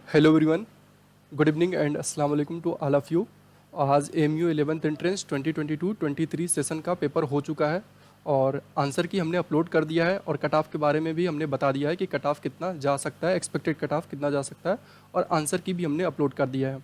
Hello everyone, good evening and अस्सलाम वालेकुम to all of you. आज एएमयू 11th एंट्रेंस 2022-23 सेशन का paper हो चुका है और आंसर की हमने अपलोड कर दिया है और कट ऑफ के बारे में भी हमने बता दिया है कि कट ऑफ कितना जा सकता है, एक्सपेक्टेड कट ऑफ कितना जा सकता है और आंसर की भी हमने अपलोड कर दिया है।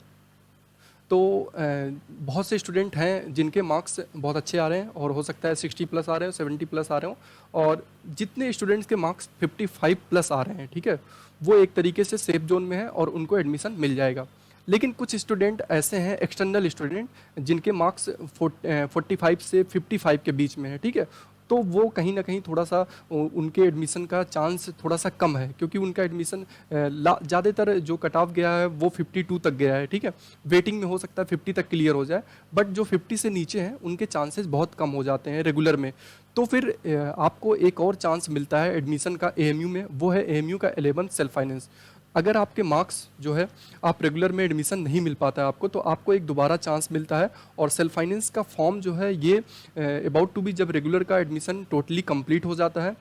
तो बहुत से स्टूडेंट हैं जिनके मार्क्स बहुत अच्छे आ रहे हैं और हो सकता है 60 प्लस आ रहे हो, 70 प्लस आ रहे हो, और जितने स्टूडेंट्स के मार्क्स 55 प्लस आ रहे हैं, ठीक है, वो एक तरीके से सेफ जोन में है और उनको एडमिशन मिल जाएगा। लेकिन कुछ स्टूडेंट ऐसे हैं, एक्सटर्नल स्टूडेंट, जिनके मार्क्स 45 से 55 के बीच में है, ठीक है, तो वो कहीं ना कहीं थोड़ा सा उनके एडमिशन का चांस थोड़ा सा कम है, क्योंकि उनका एडमिशन ज़्यादातर जो कट ऑफ गया है वो 52 तक गया है, ठीक है। वेटिंग में हो सकता है 50 तक क्लियर हो जाए, बट जो 50 से नीचे हैं उनके चांसेस बहुत कम हो जाते हैं रेगुलर में। तो फिर आपको एक और चांस मिलता है एडमिशन का एएमयू में, वो है एएमयू का 11th सेल्फ फाइनेंस। अगर आपके मार्क्स जो है आप रेगुलर में एडमिशन नहीं मिल पाता है आपको, तो आपको एक दोबारा चांस मिलता है और सेल्फ फाइनेंस का फॉर्म जो है ये अबाउट टू बी, जब रेगुलर का एडमिशन टोटली कंप्लीट हो जाता है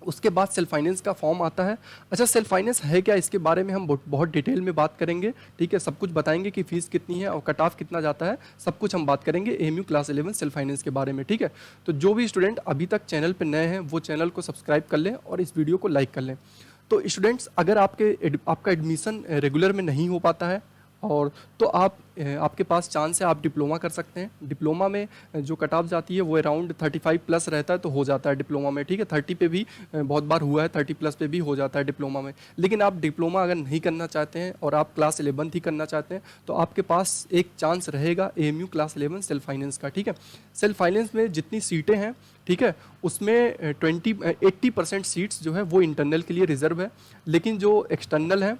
उसके बाद सेल्फ फाइनेंस का फॉर्म आता है। अच्छा, सेल्फ फाइनेंस है क्या, इसके बारे में हम बहुत डिटेल में बात करेंगे, ठीक है। सब कुछ बताएंगे कि फीस कितनी है और कट ऑफ कितना जाता है, सब कुछ हम बात करेंगे एएमयू क्लास 11 सेल्फ फाइनेंस के बारे में, ठीक है। तो जो भी स्टूडेंट अभी तक चैनल पर नए हैं वो चैनल को सब्सक्राइब कर लें और इस वीडियो को लाइक कर लें। तो स्टूडेंट्स, अगर आपका एडमिशन रेगुलर में नहीं हो पाता है और तो आपके पास चांस है, आप डिप्लोमा कर सकते हैं। डिप्लोमा में जो कट ऑफ जाती है वो अराउंड 35 प्लस रहता है, तो हो जाता है डिप्लोमा में, ठीक है। 30 पे भी बहुत बार हुआ है, 30 प्लस पे भी हो जाता है डिप्लोमा में। लेकिन आप डिप्लोमा अगर नहीं करना चाहते हैं और आप क्लास 11 ही करना चाहते हैं, तो आपके पास एक चांस रहेगा एएमयू क्लास 11 सेल्फ फाइनेंस का, ठीक है। सेल्फ फाइनेंस में जितनी सीटें हैं, ठीक है, उसमें 80% सीट्स जो है वो इंटरनल के लिए रिजर्व है, लेकिन जो एक्सटर्नल है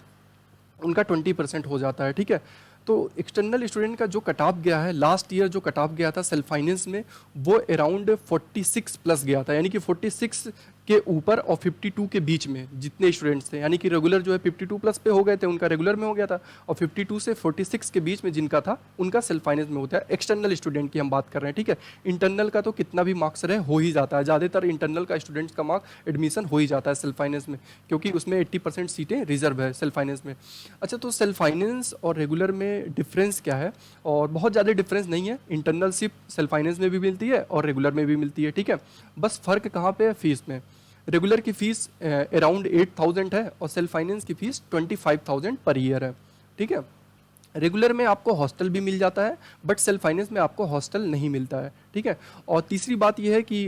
उनका 20% हो जाता है, ठीक है। तो एक्सटर्नल स्टूडेंट का जो कट ऑफ गया है, लास्ट ईयर जो कट ऑफ गया था सेल्फ फाइनेंस में, वो अराउंड 46 प्लस गया था, यानी कि 46 के ऊपर और 52 के बीच में जितने स्टूडेंट्स थे, यानी कि रेगुलर जो है 52 प्लस पे हो गए थे, उनका रेगुलर में हो गया था, और 52 से 46 के बीच में जिनका था उनका सेल्फ फाइनेंस में होता है। एक्सटर्नल स्टूडेंट की हम बात कर रहे हैं, ठीक है। इंटरनल का तो कितना भी मार्क्स रहे हो ही जाता है, ज़्यादातर इंटरनल का स्टूडेंट्स का मार्क्स एडमिशन हो ही जाता है सेल्फ फाइनेंस में, क्योंकि उसमें 80% सीटें रिजर्व है सेल्फ फाइनेंस में। अच्छा, तो सेल्फ फाइनेंस और रेगुलर में डिफरेंस क्या है? और बहुत ज़्यादा डिफरेंस नहीं है, इंटरनल सिर्फ सेल्फ फाइनेंस में भी मिलती है और रेगुलर में भी मिलती है, ठीक है। बस फ़र्क कहाँ पे है? फीस में। रेगुलर की फ़ीस अराउंड 8,000 है और सेल्फ फाइनेंस की फ़ीस 25,000 पर ईयर है, ठीक है। रेगुलर में आपको हॉस्टल भी मिल जाता है, बट सेल्फ फाइनेंस में आपको हॉस्टल नहीं मिलता है, ठीक है। और तीसरी बात यह है कि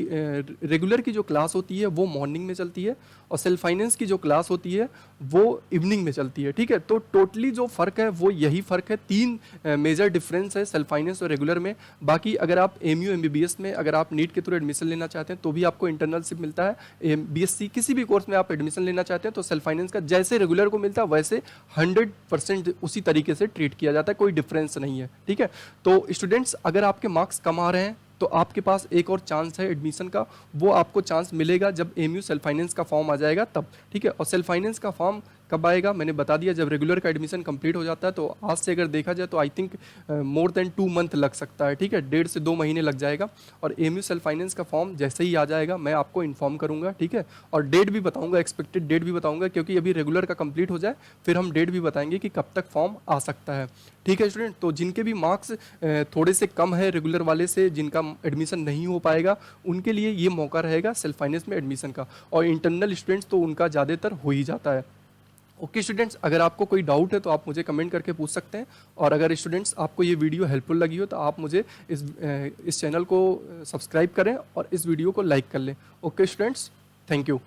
रेगुलर की जो क्लास होती है वो मॉर्निंग में चलती है और सेल्फ फाइनेंस की जो क्लास होती है वो इवनिंग में चलती है, ठीक है। तो टोटली जो फ़र्क है वो यही फ़र्क है, तीन मेजर डिफरेंस है सेल्फ फाइनेंस और रेगुलर में। बाकी अगर आप एएमयू एमबीबीएस में अगर आप नीट के थ्रू एडमिशन लेना चाहते हैं तो भी आपको इंटरनलशिप मिलता है। बीएससी किसी भी कोर्स में आप एडमिशन लेना चाहते हैं तो सेल्फ फाइनेंस का जैसे रेगुलर को मिलता है वैसे 100% उसी तरीके से ट्रीट किया जाता है, कोई डिफरेंस नहीं है, ठीक है। तो स्टूडेंट्स, अगर आपके मार्क्स कम आ रहे हैं तो आपके पास एक और चांस है एडमिशन का, वो आपको चांस मिलेगा जब एएमयू सेल्फ फाइनेंस का फॉर्म आ जाएगा तब, ठीक है। और सेल्फ फाइनेंस का फॉर्म कब आएगा मैंने बता दिया, जब रेगुलर का एडमिशन कंप्लीट हो जाता है। तो आज से अगर देखा जाए तो I think more than 2 month लग सकता है, ठीक है, 1.5 से 2 महीने लग जाएगा। और एएमयू सेल्फ फाइनेंस का फॉर्म जैसे ही आ जाएगा मैं आपको इन्फॉर्म करूंगा, ठीक है। और डेट भी बताऊंगा, एक्सपेक्टेड डेट भी बताऊंगा, क्योंकि अभी रेगुलर का कंप्लीट हो जाए फिर हम डेट भी बताएंगे कि कब तक फॉर्म आ सकता है, ठीक है स्टूडेंट। तो जिनके भी मार्क्स थोड़े से कम है रेगुलर वाले से, जिनका एडमिशन नहीं हो पाएगा, उनके लिए ये मौका रहेगा सेल्फ फाइनेंस में एडमिशन का। और इंटरनल स्टूडेंट्स तो उनका ज़्यादातर हो ही जाता है। ओके स्टूडेंट्स, अगर आपको कोई डाउट है तो आप मुझे कमेंट करके पूछ सकते हैं। और अगर स्टूडेंट्स आपको ये वीडियो हेल्पफुल लगी हो तो आप मुझे इस चैनल को सब्सक्राइब करें और इस वीडियो को लाइक कर लें। Okay students, thank you.